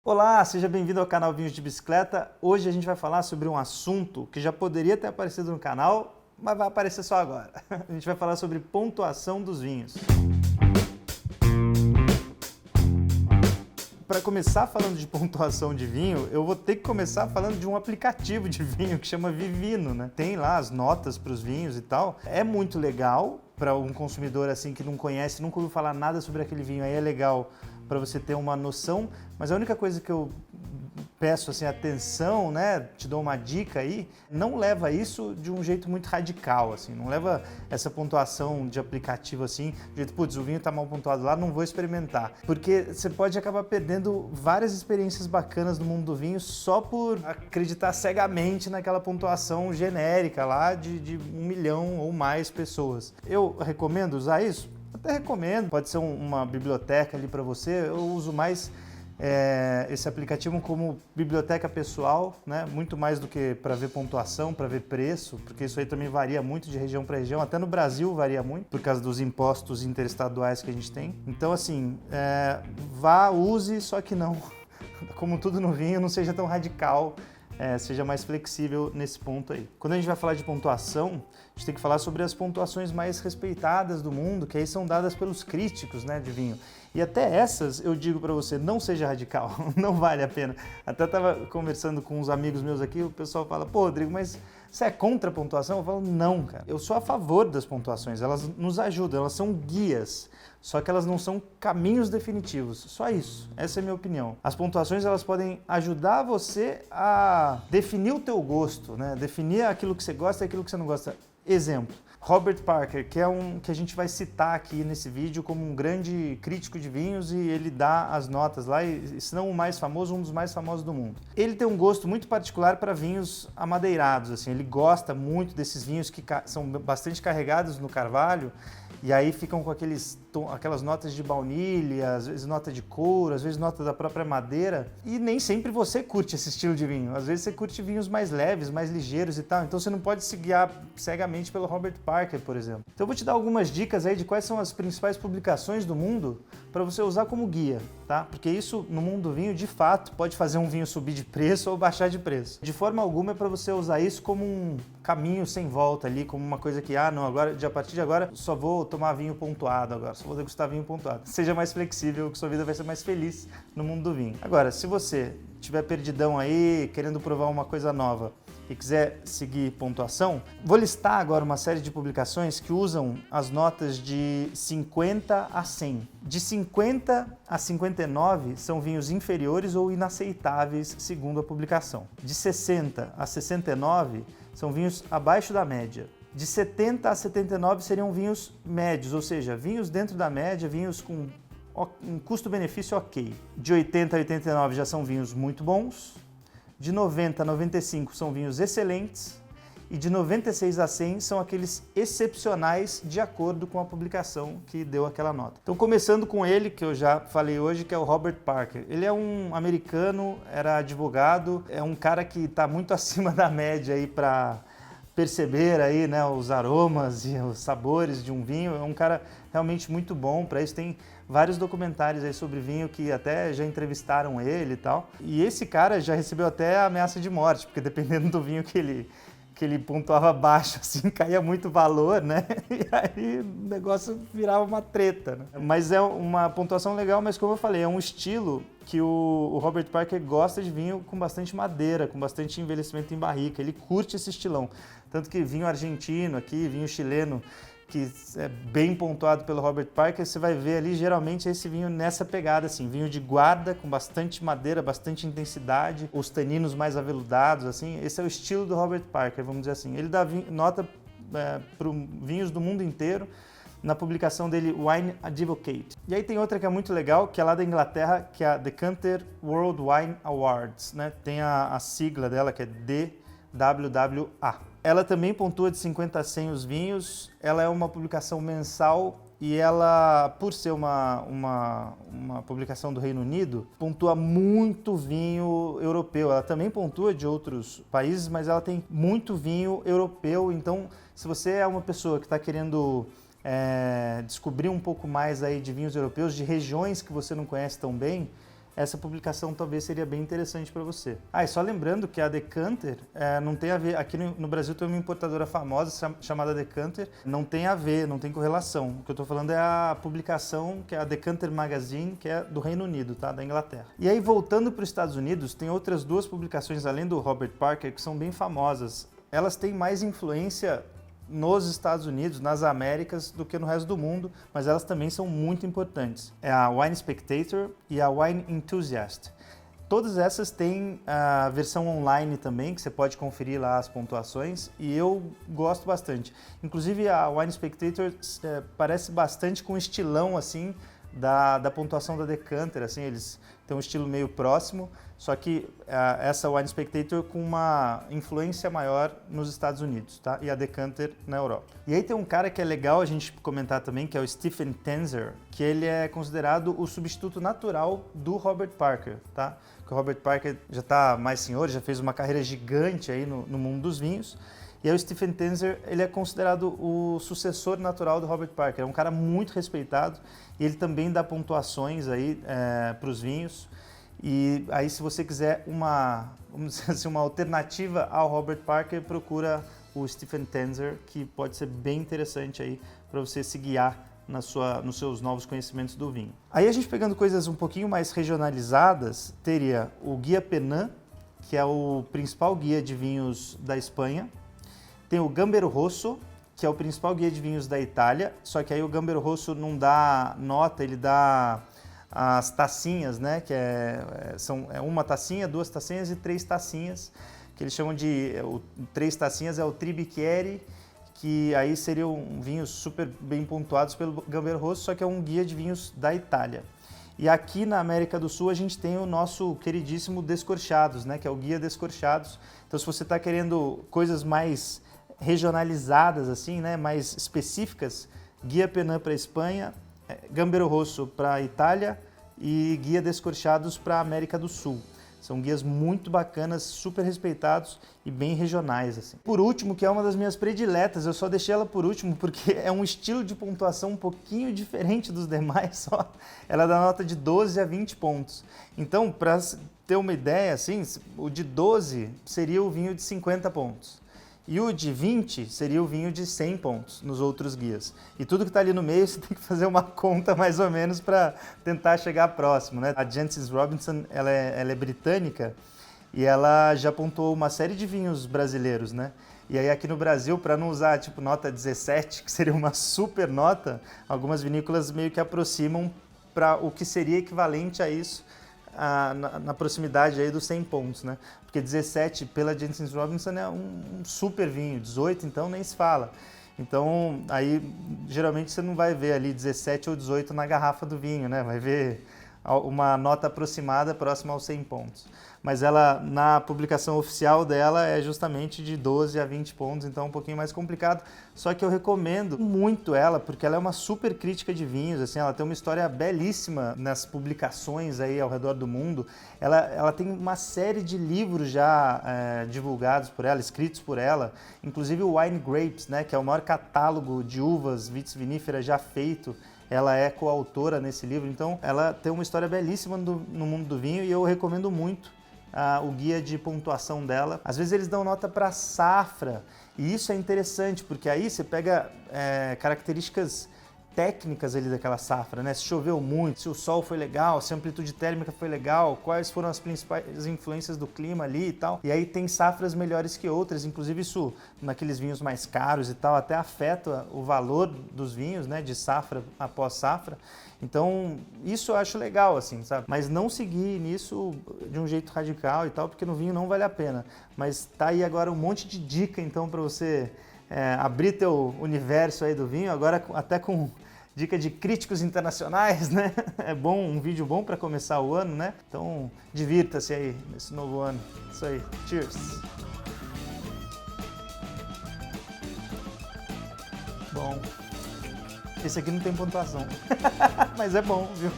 Olá, seja bem-vindo ao canal Vinhos de Bicicleta. Hoje a gente vai falar sobre um assunto que já poderia ter aparecido no canal, mas vai aparecer só agora. A gente vai falar sobre pontuação dos vinhos. Para começar falando de pontuação de vinho, eu vou ter que começar falando de um aplicativo de vinho que chama Vivino, né? Tem lá as notas para os vinhos e tal. É muito legal para um consumidor assim que não conhece, nunca ouviu falar nada sobre aquele vinho. Aí é legal para você ter uma noção, mas a única coisa que eu peço assim atenção, né, te dou uma dica aí, não leva isso de um jeito muito radical assim, não leva essa pontuação de aplicativo assim, de jeito, putz, o vinho tá mal pontuado lá, não vou experimentar, porque você pode acabar perdendo várias experiências bacanas no mundo do vinho só por acreditar cegamente naquela pontuação genérica lá de 1 milhão ou mais pessoas. Eu recomendo usar isso? Até recomendo, pode ser uma biblioteca ali para você. Eu uso mais esse aplicativo como biblioteca pessoal, né? Muito mais do que para ver pontuação, para ver preço, porque isso aí também varia muito de região para região, até no Brasil varia muito, por causa dos impostos interestaduais que a gente tem. Então assim, vá, use, só que não, como tudo no vinho, não seja tão radical, seja mais flexível nesse ponto aí. Quando a gente vai falar de pontuação, a gente tem que falar sobre as pontuações mais respeitadas do mundo, que aí são dadas pelos críticos, né, de vinho. E até essas, eu digo para você, não seja radical, não vale a pena. Até estava conversando com uns amigos meus aqui, o pessoal fala, pô, Rodrigo, mas você é contra a pontuação? Eu falo, não, cara. Eu sou a favor das pontuações, elas nos ajudam, elas são guias, só que elas não são caminhos definitivos. Só isso, essa é a minha opinião. As pontuações, elas podem ajudar você a definir o teu gosto, né? Definir aquilo que você gosta e aquilo que você não gosta. Exemplo, Robert Parker, que é que a gente vai citar aqui nesse vídeo como um grande crítico de vinhos, e ele dá as notas lá, e se não o mais famoso, um dos mais famosos do mundo. Ele tem um gosto muito particular para vinhos amadeirados, assim, ele gosta muito desses vinhos que são bastante carregados no carvalho, e aí ficam com aquelas notas de baunilha, às vezes nota de couro, às vezes nota da própria madeira. E nem sempre você curte esse estilo de vinho. Às vezes você curte vinhos mais leves, mais ligeiros e tal. Então você não pode se guiar cegamente pelo Robert Parker, por exemplo. Então eu vou te dar algumas dicas aí de quais são as principais publicações do mundo para você usar como guia, tá? Porque isso no mundo do vinho, de fato, pode fazer um vinho subir de preço ou baixar de preço. De forma alguma é para você usar isso como um caminho sem volta ali, como uma coisa que, não, agora, a partir de agora, só vou tomar vinho pontuado agora, só vou degustar vinho pontuado. Seja mais flexível, que sua vida vai ser mais feliz no mundo do vinho. Agora, se você tiver perdidão aí, querendo provar uma coisa nova e quiser seguir pontuação, vou listar agora uma série de publicações que usam as notas de 50 a 100. De 50 a 59 são vinhos inferiores ou inaceitáveis, segundo a publicação. De 60 a 69 são vinhos abaixo da média. De 70 a 79 seriam vinhos médios, ou seja, vinhos dentro da média, vinhos com um custo-benefício ok. De 80 a 89 já são vinhos muito bons. De 90 a 95 são vinhos excelentes. E de 96 a 100 são aqueles excepcionais de acordo com a publicação que deu aquela nota. Então, começando com ele, que eu já falei hoje, que é o Robert Parker. Ele é um americano, era advogado, é um cara que está muito acima da média aí para perceber aí, né, os aromas e os sabores de um vinho. É um cara realmente muito bom para isso. Tem vários documentários aí sobre vinho que até já entrevistaram ele e tal. E esse cara já recebeu até ameaça de morte, porque dependendo do vinho que ele pontuava baixo, assim, caía muito valor, né? E aí o negócio virava uma treta, né? Mas é uma pontuação legal, mas como eu falei, é um estilo que o Robert Parker gosta de vinho com bastante madeira, com bastante envelhecimento em barrica. Ele curte esse estilão. Tanto que vinho argentino aqui, vinho chileno, que é bem pontuado pelo Robert Parker, você vai ver ali geralmente esse vinho nessa pegada, assim, vinho de guarda, com bastante madeira, bastante intensidade, os taninos mais aveludados, assim. Esse é o estilo do Robert Parker, vamos dizer assim. Ele dá nota para vinhos do mundo inteiro, na publicação dele Wine Advocate. E aí tem outra que é muito legal, que é lá da Inglaterra, que é a Decanter World Wine Awards, né? Tem a sigla dela, que é DWWA. Ela também pontua de 50 a 100 os vinhos, ela é uma publicação mensal e ela, por ser uma publicação do Reino Unido, pontua muito vinho europeu. Ela também pontua de outros países, mas ela tem muito vinho europeu. Então, se você é uma pessoa que está querendo descobrir um pouco mais aí de vinhos europeus, de regiões que você não conhece tão bem, essa publicação talvez seria bem interessante para você. E só lembrando que a Decanter não tem a ver, aqui no Brasil tem uma importadora famosa chamada Decanter, não tem a ver, não tem correlação. O que eu estou falando é a publicação, que é a Decanter Magazine, que é do Reino Unido, tá? Da Inglaterra. E aí, voltando para os Estados Unidos, tem outras duas publicações, além do Robert Parker, que são bem famosas. Elas têm mais influência nos Estados Unidos, nas Américas, do que no resto do mundo, mas elas também são muito importantes. É a Wine Spectator e a Wine Enthusiast. Todas essas têm a versão online também, que você pode conferir lá as pontuações, e eu gosto bastante. Inclusive a Wine Spectator parece bastante com o estilão assim da pontuação da Decanter, assim, eles têm um estilo meio próximo, só que essa Wine Spectator com uma influência maior nos Estados Unidos, tá? E a Decanter na Europa. E aí tem um cara que é legal a gente comentar também, que é o Stephen Tenzer, que ele é considerado o substituto natural do Robert Parker, tá? Porque o Robert Parker já está mais senhor, já fez uma carreira gigante aí no mundo dos vinhos. E aí o Stephen Tenzer, ele é considerado o sucessor natural do Robert Parker. É um cara muito respeitado e ele também dá pontuações aí para os vinhos. E aí, se você quiser vamos dizer assim, uma alternativa ao Robert Parker, procura o Stephen Tenzer, que pode ser bem interessante aí para você se guiar nos seus novos conhecimentos do vinho. Aí a gente pegando coisas um pouquinho mais regionalizadas, teria o Guia Penan, que é o principal guia de vinhos da Espanha. Tem o Gambero Rosso, que é o principal guia de vinhos da Itália, só que aí o Gambero Rosso não dá nota, ele dá as tacinhas, né? Que são uma tacinha, 2 tacinhas e 3 tacinhas, que eles chamam de 3 tacinhas é o Tribicchieri, que aí seriam vinhos super bem pontuados pelo Gambero Rosso, só que é um guia de vinhos da Itália. E aqui na América do Sul a gente tem o nosso queridíssimo Descorchados, né? Que é o Guia Descorchados. Então, se você está querendo coisas mais regionalizadas, assim, né? Mais específicas, Guia Penan para a Espanha, Gambero Rosso para a Itália e Guia Descorchados para a América do Sul. São guias muito bacanas, super respeitados e bem regionais, assim. Por último, que é uma das minhas prediletas, eu só deixei ela por último porque é um estilo de pontuação um pouquinho diferente dos demais, só. Ela dá nota de 12 a 20 pontos. Então, para ter uma ideia, assim, o de 12 seria o vinho de 50 pontos. E o de 20 seria o vinho de 100 pontos nos outros guias. E tudo que está ali no meio você tem que fazer uma conta mais ou menos para tentar chegar próximo, né? A Jancis Robinson, ela é britânica e ela já pontuou uma série de vinhos brasileiros, né? E aí aqui no Brasil, para não usar tipo nota 17, que seria uma super nota, algumas vinícolas meio que aproximam para o que seria equivalente a isso na proximidade aí dos 100 pontos, né? Porque 17 pela Jancis Robinson é um super vinho, 18 então nem se fala. Então aí geralmente você não vai ver ali 17 ou 18 na garrafa do vinho, né? Vai ver uma nota aproximada próxima aos 100 pontos. Mas ela, na publicação oficial dela, é justamente de 12 a 20 pontos, então é um pouquinho mais complicado. Só que eu recomendo muito ela, porque ela é uma super crítica de vinhos, assim, ela tem uma história belíssima nas publicações aí ao redor do mundo. Ela tem uma série de livros já divulgados por ela, escritos por ela, inclusive o Wine Grapes, né, que é o maior catálogo de uvas vitiviníferas já feito. Ela é coautora nesse livro, então ela tem uma história belíssima no mundo do vinho e eu recomendo muito o guia de pontuação dela. Às vezes eles dão nota para safra e isso é interessante porque aí você pega características técnicas ali daquela safra, né? Se choveu muito, se o sol foi legal, se a amplitude térmica foi legal, quais foram as principais influências do clima ali e tal. E aí tem safras melhores que outras, inclusive isso naqueles vinhos mais caros e tal, até afeta o valor dos vinhos, né? De safra após safra. Então, isso eu acho legal, assim, sabe? Mas não seguir nisso de um jeito radical e tal, porque no vinho não vale a pena. Mas tá aí agora um monte de dica, então, para você abrir teu universo aí do vinho, agora até com dica de críticos internacionais, né? É bom, um vídeo bom para começar o ano, né? Então, divirta-se aí nesse novo ano. Isso aí. Cheers! Bom, esse aqui não tem pontuação, mas é bom, viu?